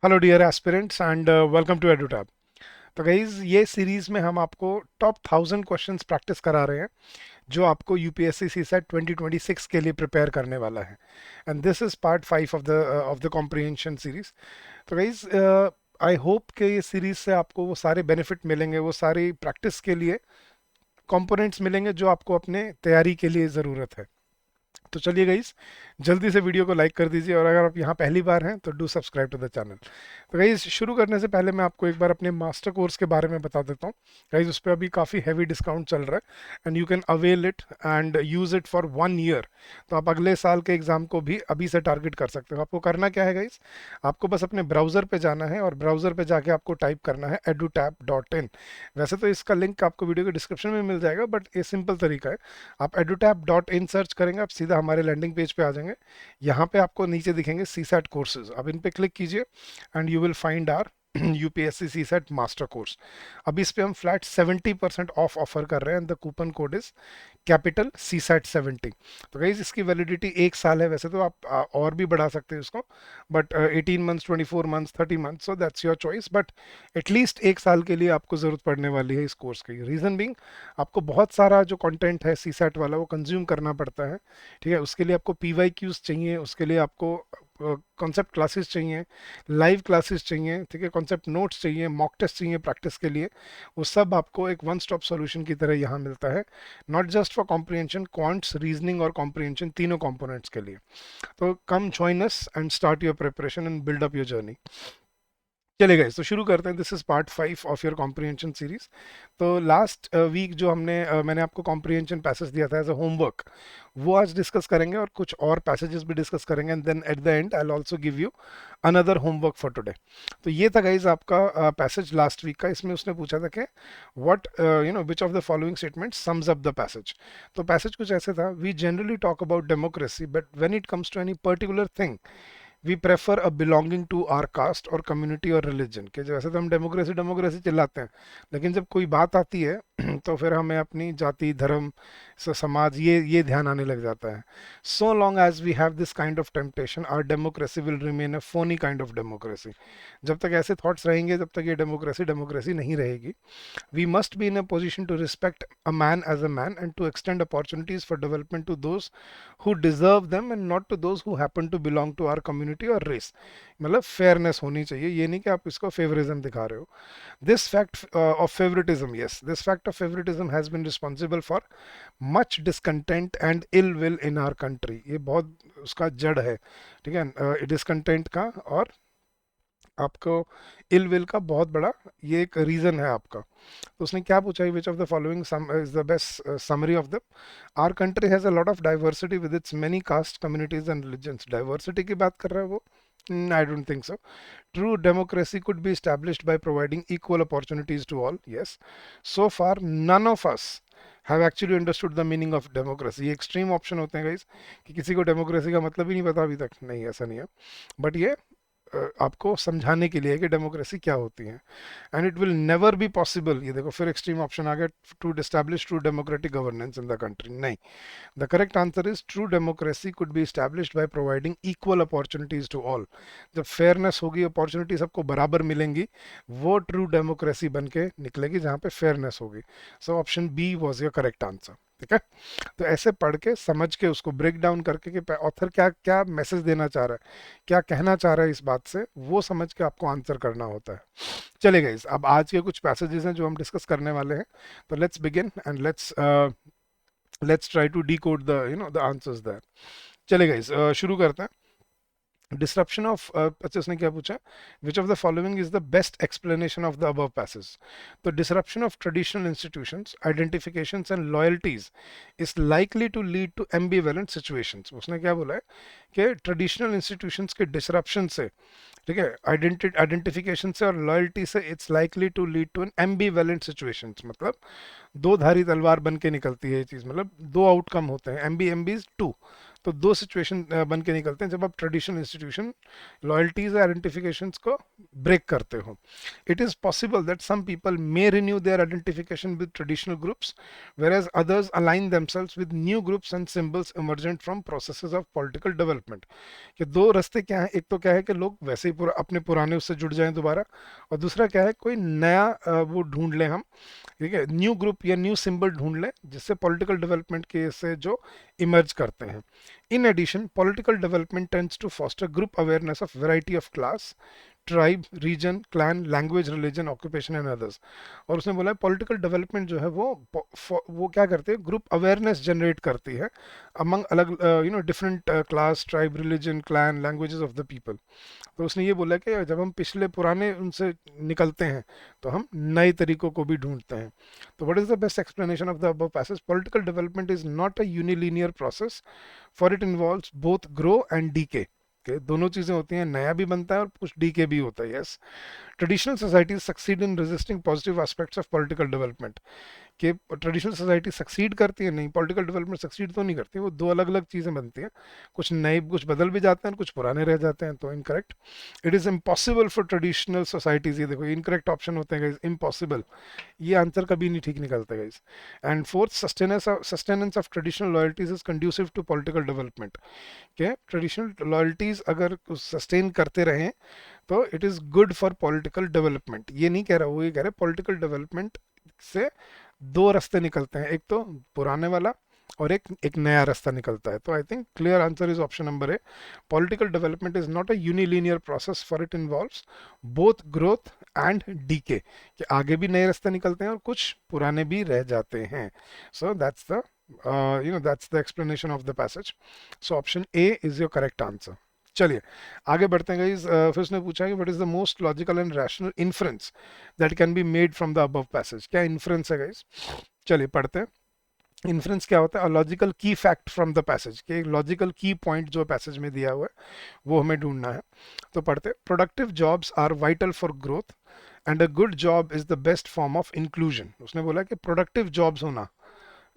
Hello dear aspirants and welcome to Edutab. तो guys ये series में हम आपको टॉप 1000 क्वेश्चंस प्रैक्टिस करा रहे हैं जो आपको यूपीएससी सीसेट 2026 के लिए प्रिपेयर करने वाला है। And this is part 5 of the comprehension series. तो गाइज आई होप कि ये सीरीज से आपको वो सारे बेनिफिट मिलेंगे, वो सारी प्रैक्टिस के लिए कंपोनेंट्स मिलेंगे जो आपको अपने तैयारी के लिए ज़रूरत है। तो चलिए गाइस, जल्दी से वीडियो को लाइक कर दीजिए और अगर आप यहाँ पहली बार हैं तो do subscribe to the channel. तो गाइस, शुरू करने से पहले मैं आपको एक बार अपने मास्टर कोर्स के बारे में बता देता हूँ। गाइस, उस पर अभी काफ़ी हैवी डिस्काउंट चल रहा है and you can avail it and use it for 1 year. तो आप अगले साल के एग्ज़ाम को भी अभी से टारगेट कर सकते हो। आपको करना क्या है गाइस, आपको बस अपने ब्राउज़र पे जाना है और ब्राउज़र पे जाके आपको टाइप करना है edutap.in। वैसे तो इसका लिंक आपको वीडियो के डिस्क्रिप्शन में मिल जाएगा, बट ये सिंपल तरीका है। आप edutap.in सर्च करेंगे, आप सीधा हमारे लैंडिंग पेज पे आ जाएंगे। यहाँ पे आपको नीचे दिखेंगे सी सैट कोर्सेज, आप इन पे क्लिक कीजिए and you will find our UPSC CSAT master course. अभी इस पे हम फ्लैट 70% ऑफ ऑफर कर रहे हैं and the coupon code is capital CSAT 70। तो गाइज, इसकी वैलिडिटी 1 साल है। वैसे तो आप और भी बढ़ा सकते हैं इसको, but 18 months, 24 months, 30 months, so that's your choice. But at least 1 साल के लिए आपको ज़रूरत पड़ने वाली है इस कोर्स की। रीज़न बिंग, आपको बहुत सारा जो कंटेंट है सी सेट वाला वो कंज्यूम करना पड़ता है। ठीक है, उसके लिए आपको पी वाई क्यूज़ चाहिए, उसके लिए आपको कॉन्सेप्ट क्लासेस चाहिए, लाइव क्लासेस चाहिए, ठीक है, कॉन्सेप्ट नोट्स चाहिए, मॉक टेस्ट चाहिए प्रैक्टिस के लिए। वो सब आपको एक वन स्टॉप सॉल्यूशन की तरह यहाँ मिलता है, not just for comprehension, quants, reasoning और कॉम्प्रिहेंशन, तीनों कंपोनेंट्स के लिए। तो come join us and start your preparation and build up your journey. चले गए तो शुरू करते हैं। This is part 5 of your comprehension series. तो लास्ट वीक जो मैंने आपको कॉम्प्रिहेंशन पैसेज दिया था एज अ होमवर्क, वो आज डिस्कस करेंगे और कुछ और पैसेजेस भी डिस्कस करेंगे and then at the end I will also give you another homework for today. तो ये था गाइज आपका पैसेज लास्ट वीक का। इसमें उसने पूछा था कि what which of the following statement sums up the passage. तो पैसेज कुछ ऐसे था: we generally talk about democracy but when it comes to any particular thing we prefer a belonging to our caste और community और religion. के जैसे तो हम डेमोक्रेसी डेमोक्रेसी चिल्लाते हैं, लेकिन जब कोई बात आती है तो फिर हमें अपनी जाति, धर्म, समाज, ये ध्यान आने लग जाता है। So long as we have this kind of temptation our democracy will remain a phoney kind of democracy. जब तक ऐसे थॉट्स रहेंगे तब तक ये डेमोक्रेसी डेमोक्रेसी नहीं रहेगी। We must be in a position to respect a man as a man and to extend opportunities for development to those who deserve them and not to those who happen to belong to our community or race। मतलब fairness होनी चाहिए, ये नहीं कि आप इसको favouritism दिखा रहे हो। This fact of favouritism, yes, this fact of favouritism has been responsible for much discontent and ill will in our country. ये बहुत उसका जड़ है, ठीक है, डिसकंटेंट का और आपको इल विल का बहुत बड़ा ये एक रीजन है आपका। तो उसने क्या पूछा है, which of the following is the best summary of the. Our country has a lot of diversity with its many caste, communities and religions. Diversity की बात कर रहा है वो? I don't think so. True democracy could be established by providing equal opportunities to all, yes. So far none of us have actually understood the meaning of democracy। ये extreme option होते हैं guys, कि किसी को democracy का मतलब ही नहीं पता अभी तक। नहीं, ऐसा नहीं है, बट ये आपको समझाने के लिए कि डेमोक्रेसी क्या होती है। And it will never be possible, ये देखो फिर एक्सट्रीम ऑप्शन आ गया, to establish true democratic governance in the country. नहीं, the correct answer is true democracy could be established by providing equal opportunities to all. जब fairness होगी, opportunity सबको बराबर मिलेंगी, वो ट्रू डेमोक्रेसी बन के निकलेगी जहाँ पे फेयरनेस होगी। So option B was your correct answer. ठीक है, तो ऐसे पढ़ के समझ के उसको ब्रेक डाउन करके कि ऑथर क्या क्या मैसेज देना चाह रहा है, क्या कहना चाह रहा है इस बात से, वो समझ के आपको आंसर करना होता है। चलेगा इस, अब आज के कुछ पैसेजेस हैं जो हम डिस्कस करने वाले हैं। तो let's begin and let's try to decode the answers there. चलेगा इस, शुरू करते हैं। डिसरप्शन ऑफ, अच्छा उसने क्या पूछा, which of the following is the best explanation of the above passage. तो disruption of traditional institutions, identifications and loyalties is likely to lead to ambivalent situations. उसने क्या बोला है कि ट्रेडिशनल इंस्टीट्यूशंस के डिसरप्शन से, ठीक है, आइडेंटिफिकेशन से और लॉयल्टी से, it's likely to lead to an ambivalent situations. मतलब दो धारी तलवार बन के निकलती है ये चीज़, मतलब दो आउटकम होते हैं। एमबी एमबी इज टू, तो दो सिचुएशन बन के निकलते हैं जब आप ट्रेडिशनल इंस्टीट्यूशन लॉयल्टीज आइडेंटिफिकेशंस को ब्रेक करते हो. It is possible that some people may renew their identification with traditional groups whereas others align themselves with new groups and symbols emergent from processes of political development. कि दो रास्ते क्या है, एक तो क्या है कि लोग वैसे ही अपने पुराने उससे जुड़ जाएं दोबारा, और दूसरा क्या है कोई नया वो ढूंढ लें हम, ठीक है, न्यू ग्रुप या न्यू सिंबल ढूंढ लें जिससे पॉलिटिकल डेवलपमेंट के से जो इमर्ज करते हैं. In addition political development tends to foster group awareness of variety of class, tribe, region, clan, language, religion, occupation and others. और उसने बोला पॉलिटिकल डेवलपमेंट जो है वो क्या करते हैं, ग्रुप अवेयरनेस जनरेट करती है अमंग अलग different class, tribe, religion, clan, languages of the people. तो उसने ये बोला कि जब हम पिछले पुराने उनसे निकलते हैं तो हम नए तरीकों को भी ढूंढते हैं. तो what is the best explanation of the above passage? Political development is not a unilinear process, for it involves both grow and decay. दोनों चीजें होती हैं, नया भी बनता है और कुछ डीके भी होता है. Yes, traditional societies succeed in resisting positive aspects of political development. कि ट्रेडिशनल सोसाइटी सक्सीड करती है, नहीं, पॉलिटिकल डेवलपमेंट सक्सीड तो नहीं करती, वो दो अलग अलग चीज़ें बनती हैं. कुछ नए, कुछ बदल भी जाते हैं, कुछ पुराने रह जाते हैं. तो incorrect. It is impossible for traditional societies, ये देखो इनकरेक्ट ऑप्शन होते हैं गाइस, इम्पॉसिबल. ये आंसर कभी नहीं ठीक निकलता guys. And fourth, sustenance of traditional loyalties is conducive to political development. क्या ट्रेडिशनल लॉयल्टीज अगर सस्टेन करते रहें तो it is good for political development. ये नहीं कह रहा, वो ये कह रहे पॉलिटिकल डेवलपमेंट से दो रास्ते निकलते हैं, एक तो पुराने वाला और एक एक नया रास्ता निकलता है. तो I think clear answer is option number A. Political development is not a unilinear process, for it involves both growth and decay. कि आगे भी नए रास्ते निकलते हैं और कुछ पुराने भी रह जाते हैं. So that's the that's the explanation of the passage. So option A is your correct answer. चलिए आगे बढ़ते हैं गाइस. फिर उसने पूछा कि what is the most logical and rational inference that can be made from the above passage. क्या inference है गाइस? चलिए पढ़ते हैं. इन्फ्रेंस क्या होता है? लॉजिकल की फैक्ट फ्रॉम द पैसेज. कि एक लॉजिकल की पॉइंट जो पैसेज में दिया हुआ है वो हमें ढूंढना है. तो पढ़ते हैं. Productive jobs are vital for growth and a good job is the best form of inclusion. उसने बोला कि प्रोडक्टिव जॉब्स होना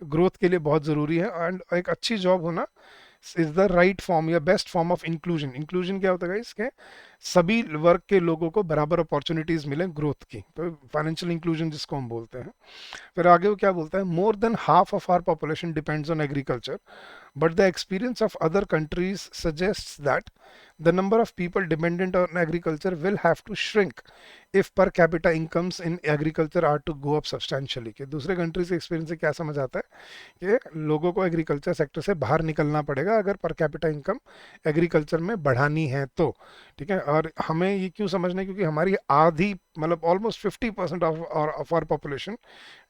ग्रोथ के लिए बहुत ज़रूरी है, एंड एक अच्छी जॉब होना इज द राइट फॉर्म या best form of inclusion. Inclusion क्या होता है इसके? सभी वर्ग के लोगों को बराबर अपॉर्चुनिटीज मिले ग्रोथ की, तो फाइनेंशियल इंक्लूजन जिसको हम बोलते हैं. फिर आगे वो क्या बोलता है? More than half of our population depends on agriculture, but the experience of other countries suggests that the number of people dependent on agriculture will have to shrink if per capita incomes in agriculture are to go up substantially. कि दूसरे countries के experience से क्या समझ आता है कि लोगों को एग्रीकल्चर सेक्टर से बाहर निकलना पड़ेगा अगर पर कैपिटा इनकम एग्रीकल्चर में बढ़ानी है तो. ठीक है, और हमें ये क्यों समझना है? क्योंकि हमारी आधी, मतलब almost 50% of our population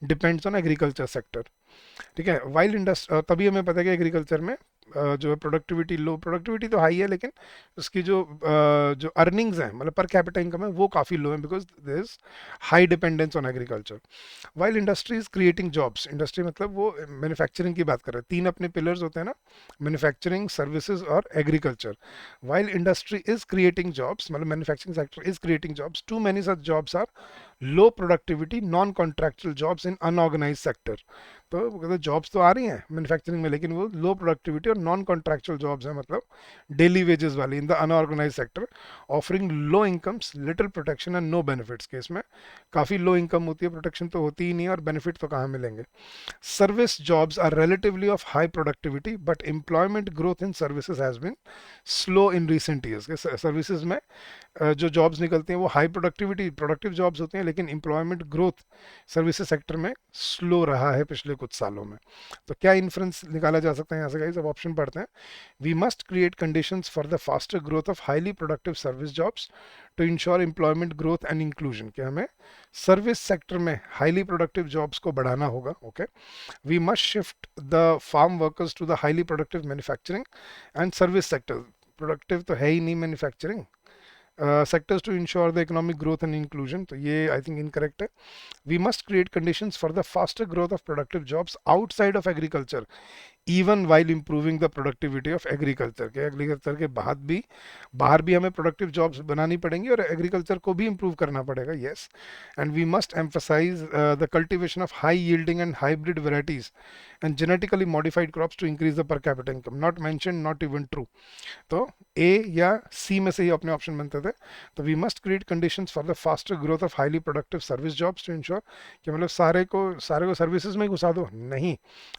depends on agriculture sector. ठीक है, वाइल इंडस्ट्री, तभी हमें पता है कि एग्रीकल्चर में जो है प्रोडक्टिविटी, लो प्रोडक्टिविटी तो हाई है लेकिन उसकी जो अर्निंग्स हैं, मतलब पर कैपिटा इनकम है, वो काफ़ी लो है because there is high dependence on agriculture. While industry is creating jobs. Industry मतलब वो मैन्युफैक्चरिंग की बात कर रहे हैं. तीन अपने पिलर्स होते हैं ना, मैन्युफैक्चरिंग, सर्विसेज और agriculture. While industry is creating jobs, मतलब manufacturing sector is creating jobs, too many such jobs are low productivity non contractual jobs in unorganised sector. तो वो कहते हैं जॉब्स तो आ रही हैं मैन्युफैक्चरिंग में लेकिन वो लो प्रोडक्टिविटी और नॉन कॉन्ट्रैक्चुअल जॉब्स हैं, मतलब डेली वेजेस वाली in the unorganised sector, offering low incomes, little protection and no benefits. के इसमें काफ़ी लो इनकम होती है, प्रोटेक्शन तो होती ही नहीं है, और बेनिफिट तो कहाँ मिलेंगे. Service jobs are relatively of high productivity but employment growth in services has been slow in recent years. के सर्विसेज में जो जॉब्स निकलती हैं वो हाई प्रोडक्टिविटी प्रोडक्टिव जॉब्स होती हैं लेकिन एम्प्लॉयमेंट ग्रोथ सर्विसेज सेक्टर में स्लो रहा है पिछले कुछ सालों में. तो क्या इन्फ्रेंस निकाला जा सकता है यहाँ से गाइस? अब ऑप्शन पढ़ते हैं. We must create conditions for the faster growth of highly productive service jobs to ensure employment growth and inclusion. कि हमें सर्विस सेक्टर में हाईली प्रोडक्टिव जॉब्स को बढ़ाना होगा. Okay, we must shift the farm workers to the highly productive manufacturing and service sector. Productive तो है ही नहीं manufacturing sectors to ensure the economic growth and inclusion. तो ये आई थिंक इनकरेक्ट है. We must create conditions for the faster growth of productive jobs outside of agriculture even while improving the productivity of agriculture के agriculture के बाहर भी हमें productive jobs बनानी पड़ेंगी और एग्रीकल्चर को भी इम्प्रूव करना पड़ेगा. Yes, and we must emphasise the cultivation of high yielding and hybrid varieties and genetically modified crops to increase the per capita income. Not mention, not even true. तो A या सी में से ही अपने option बनते थे. तो we must create conditions for the faster growth of highly productive service jobs to ensure कि मतलब सारे को सर्विसेज में घुसा दो, नहीं,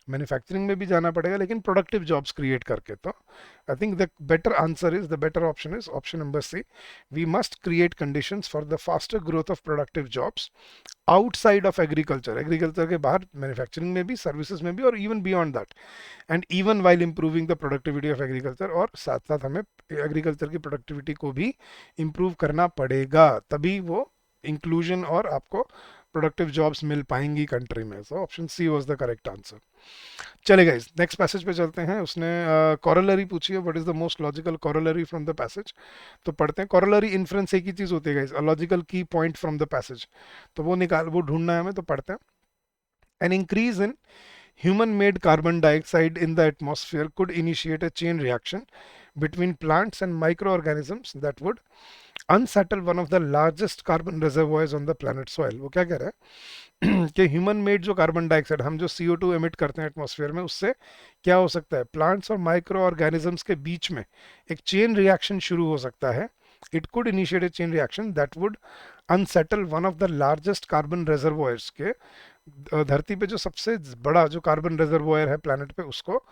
मैन्युफैक्चरिंग में भी जाना पड़ेगा लेकिन प्रोडक्टिव जॉब्स क्रिएट करके. तो I think the better option is option number C. We must create conditions for the faster growth of productive jobs outside of agriculture के बाहर, मैन्युफैक्चरिंग में भी, सर्विसेज में भी, और even beyond that, and even while improving the productivity of agriculture. और साथ साथ हमें एग्रीकल्चर की प्रोडक्टिविटी को भी इंप्रूव करना पड़ेगा, तभी वो इंक्लूजन और आपको प्रोडक्टिव जॉब्स मिल पाएंगी कंट्री में. So option she was the correct answer. चलेगा, इस नेक्स्ट पैसेज पे चलते हैं. उसने कॉरोलरी पूछी है, what is the most logical corollary from the passage. तो पढ़ते हैं. कॉरोलरी इन्फ्रेंस एक ही चीज होती है गाइस, अ लॉजिकल की पॉइंट फ्रॉम द पैसेज. तो वो ढूंढना है हमें. तो पढ़ते हैं. An increase in human-made carbon dioxide in the atmosphere could initiate a chain reaction between plants and microorganisms that would unsettle one of the largest carbon reservoirs on the planet soil. वो क्या कह रहा है कि human made जो carbon dioxide, हम जो CO2 emit करते हैं एटमॉस्फेयर में, उससे क्या हो सकता है, प्लांट्स और माइक्रो ऑर्गेनिजम्स के बीच में एक चेन रिएक्शन शुरू हो सकता है. It could initiate a chain reaction that would unsettle one of the largest carbon reservoirs के, धरती पे जो सबसे बड़ा जो कार्बन रिजर्वोयर है प्लैनेट पे, उसको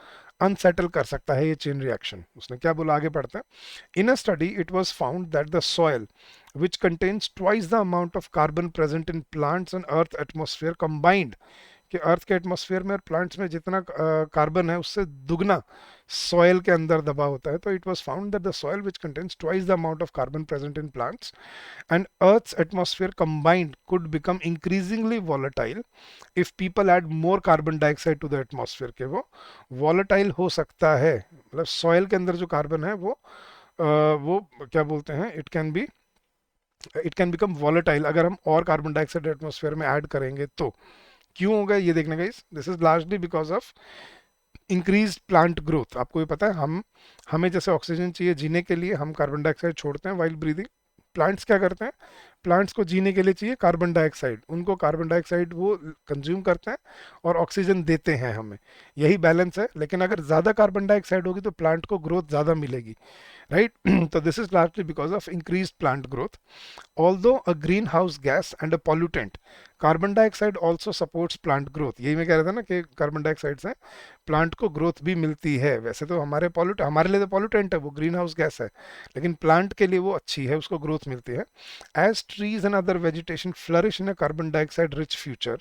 अनसेटल कर सकता है ये चेन रिएक्शन. उसने क्या बोला, आगे पढ़ते हैं. In a study it was found that the soil which contains twice the amount of carbon present in plants and earth atmosphere combined, कि अर्थ के एटमॉस्फेयर में और प्लांट्स में जितना कार्बन है उससे दुगना सॉयल के अंदर दबा होता है. तो it was found that the soil which contains twice the amount of carbon present in plants and earth's atmosphere combined could become increasingly volatile if people add more carbon dioxide to the atmosphere. के वो volatile हो सकता है, मतलब soil के अंदर जो carbon है वो क्या बोलते हैं, इट कैन बिकम वॉलेटाइल अगर हम और कार्बन डाइऑक्साइड एटमॉस्फेयर में ऐड करेंगे. तो क्यों होगा ये देखने guys. This is largely because of increase plant growth. आपको ये पता है, हमें जैसे ऑक्सीजन चाहिए जीने के लिए, हम कार्बन डाइऑक्साइड छोड़ते हैं वाइल ब्रीदिंग. प्लांट्स क्या करते हैं, प्लांट्स को जीने के लिए चाहिए कार्बन डाइऑक्साइड, उनको कार्बन डाइऑक्साइड वो कंज्यूम करते हैं और ऑक्सीजन देते हैं हमें. यही बैलेंस है. लेकिन अगर ज़्यादा कार्बन डाइऑक्साइड होगी तो प्लांट को ग्रोथ ज़्यादा मिलेगी, राइट. तो this is largely because of increase plant growth. Although a greenhouse gas and a pollutant, carbon dioxide also supports plant growth. यही मैं कह रहा था ना कि कार्बन डाइऑक्साइड से प्लांट को ग्रोथ भी मिलती है. वैसे तो हमारे लिए तो पॉल्यूटेंट है, वो ग्रीन हाउस गैस है, लेकिन प्लांट के लिए वो अच्छी है, उसको ग्रोथ मिलती है. As trees and other vegetation flourish in a carbon dioxide rich future,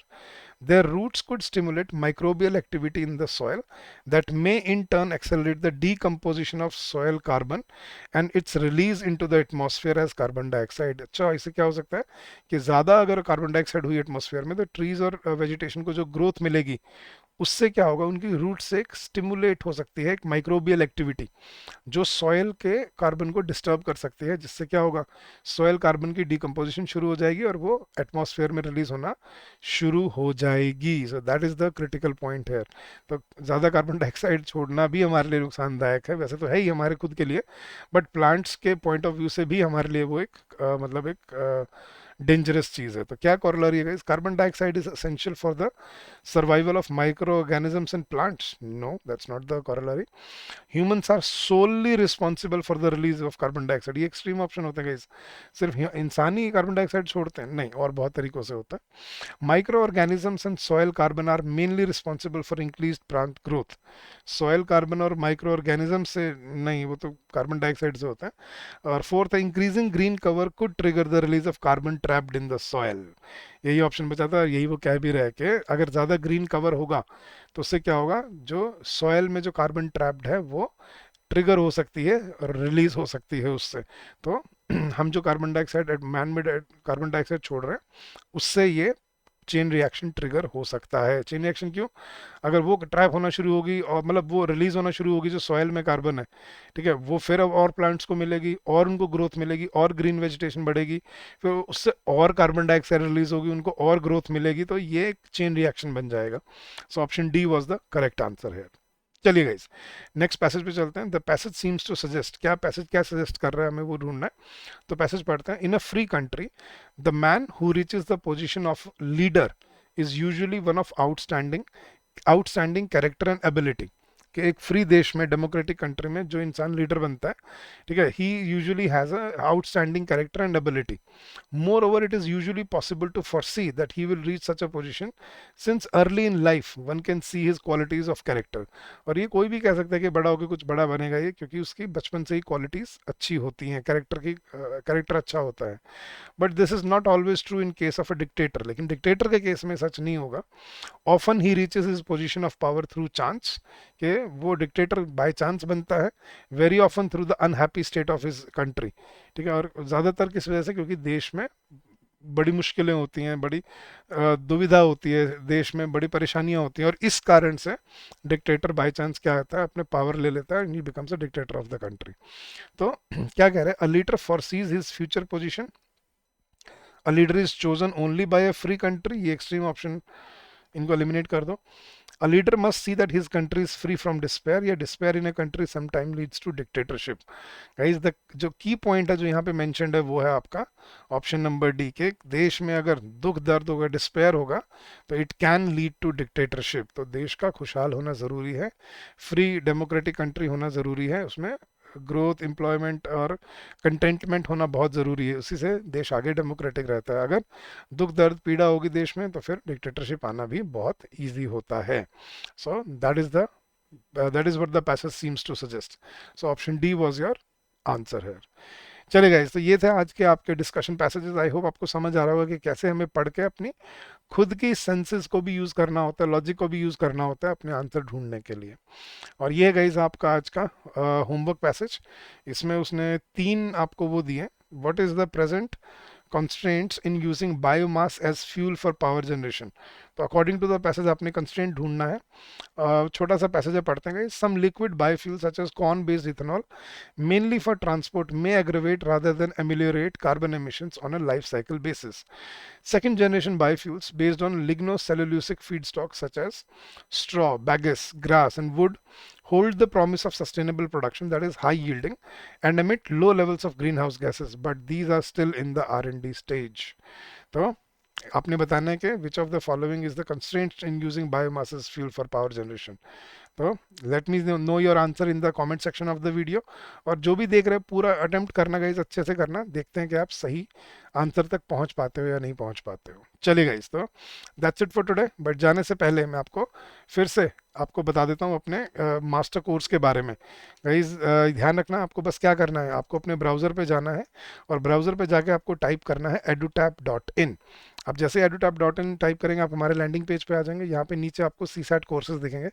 their roots could stimulate microbial activity in the soil that may in turn accelerate the decomposition of soil carbon and its release into the atmosphere as carbon dioxide. अच्छा, इससे क्या हो सकता है कि ज़्यादा अगर carbon dioxide हुई एटमॉस्फेयर में तो ट्रीज और वेजिटेशन को जो ग्रोथ मिलेगी उससे क्या होगा, उनकी रूट से एक स्टिमुलेट हो सकती है एक माइक्रोबियल एक्टिविटी जो सॉयल के कार्बन को डिस्टर्ब कर सकती है, जिससे क्या होगा, सॉयल कार्बन की डिकम्पोजिशन शुरू हो जाएगी और वो एटमॉस्फेयर में रिलीज होना शुरू हो जाएगी. सो that is the critical point है. तो ज़्यादा कार्बन डाइऑक्साइड छोड़ना भी हमारे लिए नुकसानदायक है, वैसे तो है ही हमारे खुद के लिए, बट प्लांट्स के पॉइंट ऑफ व्यू से भी हमारे लिए वो एक मतलब एक डेंजरस चीज है. तो क्या कॉरोलरी है, carbon dioxide is essential for the survival of micro organisms and plants. No, that's not the corollary. Humans are solely responsible for the release of carbon dioxide. ये एक्सट्रीम ऑप्शन होते हैं guys, सिर्फ इंसान ही carbon dioxide छोड़ते हैं, नहीं, और बहुत तरीकों से होता है. Micro organisms and soil carbon are mainly responsible for increase plant growth. Soil carbon और माइक्रो ऑर्गेनिज्म से नहीं, वो तो कार्बन डाइऑक्साइड से होता है. और फोर्थ है, increasing green cover could trigger the release of carbon trapped in the soil. यही ऑप्शन बचा था, यही वो कह भी रहे कि अगर ज़्यादा ग्रीन कवर होगा तो उससे क्या होगा, जो सॉयल में जो कार्बन ट्रैप्ड है वो ट्रिगर हो सकती है और रिलीज हो सकती है उससे. तो हम जो carbon dioxide, man made carbon dioxide छोड़ रहे हैं, उससे ये चेन रिएक्शन ट्रिगर हो सकता है. चेन रिएक्शन क्यों, अगर वो ट्रैप होना शुरू होगी और मतलब वो रिलीज होना शुरू होगी जो सॉयल में कार्बन है, ठीक है, वो फिर अब और प्लांट्स को मिलेगी और उनको ग्रोथ मिलेगी और ग्रीन वेजिटेशन बढ़ेगी, फिर उससे और कार्बन डाइऑक्साइड रिलीज होगी, उनको और ग्रोथ मिलेगी, तो ये एक चेन रिएक्शन बन जाएगा. So option D was the correct answer है. चलिए गाइस, नेक्स्ट पैसेज पे चलते हैं। The passage seems to suggest, क्या पैसेज क्या सजेस्ट कर रहा है हमें वो ढूंढना है। तो पैसेज पढ़ते हैं। In a free country the man who reaches the position of leader is usually one of outstanding character and ability. कि एक फ्री देश में, डेमोक्रेटिक कंट्री में जो इंसान लीडर बनता है, ठीक है, he usually has a outstanding character and ability. Moreover, it is usually possible to foresee that he will reach such a position since early in life one can see his qualities of character। और ये कोई भी कह सकता है कि बड़ा होकर कुछ बड़ा बनेगा ये, क्योंकि उसकी बचपन से ही क्वालिटीज अच्छी होती हैं, कैरेक्टर अच्छा होता है। But this is not always true in case of a dictator, लेकिन डिक्टेटर के केस में सच नहीं होगा। Often he reaches his position of power through chance, कि वो डिक्टेटर बाय चांस बनता है। Very often through the unhappy state of his country, ठीक है, और ज़्यादातर किस वजह से, क्योंकि देश में बड़ी मुश्किलें होती हैं, बड़ी दुविधा होती है, देश में बड़ी परेशानियां होती हैं, और इस कारण से डिक्टेटर बाय चांस क्या होता है, अपने पावर ले लेता है, and he becomes a dictator of the country. तो क्या कह रहे हैं, a leader foresees his future position, a leader is chosen only by a free country, ये एक्सट्रीम ऑप्शन इनको एलिमिनेट कर दो। A leader must see that his country is free from despair, या despair in a country sometimes leads to dictatorship। Guys, the जो की point है जो यहाँ पे मेंशन्ड है वो है आपका ऑप्शन नंबर डी, के देश में अगर दुख दर्द होगा, डिस्पेयर होगा, तो it can lead to dictatorship. तो देश का खुशहाल होना ज़रूरी है, फ्री डेमोक्रेटिक कंट्री होना ज़रूरी है, उसमें ग्रोथ, एम्प्लॉयमेंट और कंटेंटमेंट होना बहुत ज़रूरी है, उसी से देश आगे डेमोक्रेटिक रहता है। अगर दुख दर्द पीड़ा होगी देश में, तो फिर डिक्टेटरशिप आना भी बहुत ईजी होता है। So that is what the passage seems to suggest. So option D was your answer है। चले गाइस, तो ये थे आज के आपके डिस्कशन पैसेजेस। आई होप आपको समझ आ रहा होगा कि कैसे हमें पढ़ के अपनी खुद की सेंसेस को भी यूज़ करना होता है, लॉजिक को भी यूज़ करना होता है अपने आंसर ढूंढने के लिए। और ये गाइस आपका आज का होमवर्क पैसेज। इसमें उसने तीन आपको वो दिए। What is the present constraints in using biomass as fuel for power generation। तो अकॉर्डिंग टू द पैसेज आपने कंस्ट्रेंट ढूंढना है। छोटा सा पैसेज है, पढ़ते हैं। Some liquid biofuel such as corn based ethanol mainly for transport may aggravate rather than ameliorate carbon emissions on a life cycle basis। Second generation biofuels based on lignocellulosic feedstocks such as straw, bagasse, grass, and wood hold the promise of sustainable production that is high yielding and emit low levels of greenhouse gases, but these are still in the R&D stage। तो आपने बताना है कि which of the following is the constraint in using biomass as fuel for power generation. तो let me know your answer in the comment section of the video. और जो भी देख रहे हैं पूरा अटेम्प्ट करना गाइज, अच्छे से करना, देखते हैं कि आप सही आंसर तक पहुंच पाते हो या नहीं पहुंच पाते हो। चलिए गाइज, तो that's it for today. But जाने से पहले मैं आपको फिर से आपको बता देता हूँ अपने मास्टर कोर्स के बारे में। गाइज ध्यान रखना, आपको बस क्या करना है, आपको अपने ब्राउज़र पे जाना है, और ब्राउज़र पे जाके आपको टाइप करना है edutap.in। आप जैसे edutap.in टाइप करेंगे, आप हमारे लैंडिंग पेज पे आ जाएंगे। यहाँ पे नीचे आपको CSAT कोर्सेज दिखेंगे।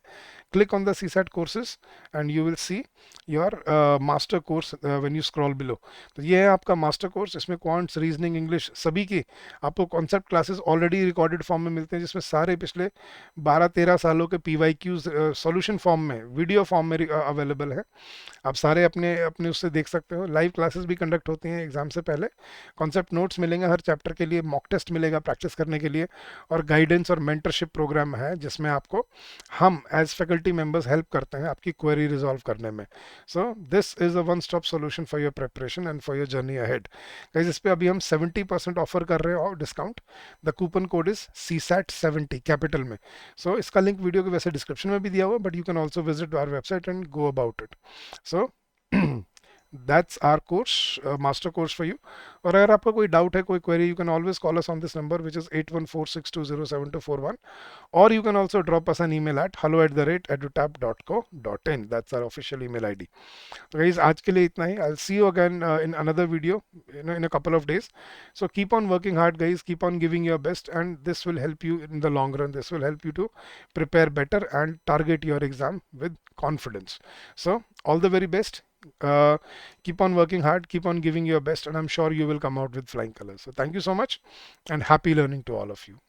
Click on the CSAT courses and you will see your master course when you scroll below. तो ये है आपका मास्टर कोर्स। इसमें क्वांट्स, रीजनिंग, इंग्लिश सभी की आपको concept classes already recorded form में मिलते हैं, जिसमें सारे पिछले 12-13 सालों के PYQs सॉल्यूशन फॉर्म में, वीडियो फॉर्म में अवेलेबल है। आप सारे अपने अपने उससे देख सकते हो। लाइव क्लासेस भी कंडक्ट होती हैं एग्जाम से पहले। कॉन्सेप्ट नोट्स मिलेंगे हर चैप्टर के लिए, मॉक टेस्ट मिलेगा प्रैक्टिस करने के लिए, और गाइडेंस और मेंटरशिप प्रोग्राम है जिसमें आपको हम एज फैकल्टी मेंबर्स हेल्प करते हैं आपकी क्वेरी रिजॉल्व करने में। So this is a one stop solution for your preparation and for your journey ahead. Guys, इस पे अभी हम 70% ऑफर कर रहे हैं और discount. The coupon code is CSAT70 capital में। सो इसका लिंक वीडियो के वैसे डिस्क्रिप्शन में भी दिया हुआ, but you can also visit our website and go about it. So that's our course, master course for you। और अगर आपका कोई डाउट है, कोई query, you can always call us on this number which is 8146207241, or you can also drop us an email at hello@edutap.co.in। that's our official email ID। तो guys, आज के लिए इतना ही। I'll see you again in another video, in a couple of days। So keep on working hard guys, keep on giving your best, and this will help you in the long run, this will help you to prepare better and target your exam with confidence। So all the very best। uh, keep on working hard, keep on giving your best, and I'm sure you will come out with flying colors। So thank you so much, and happy learning to all of you।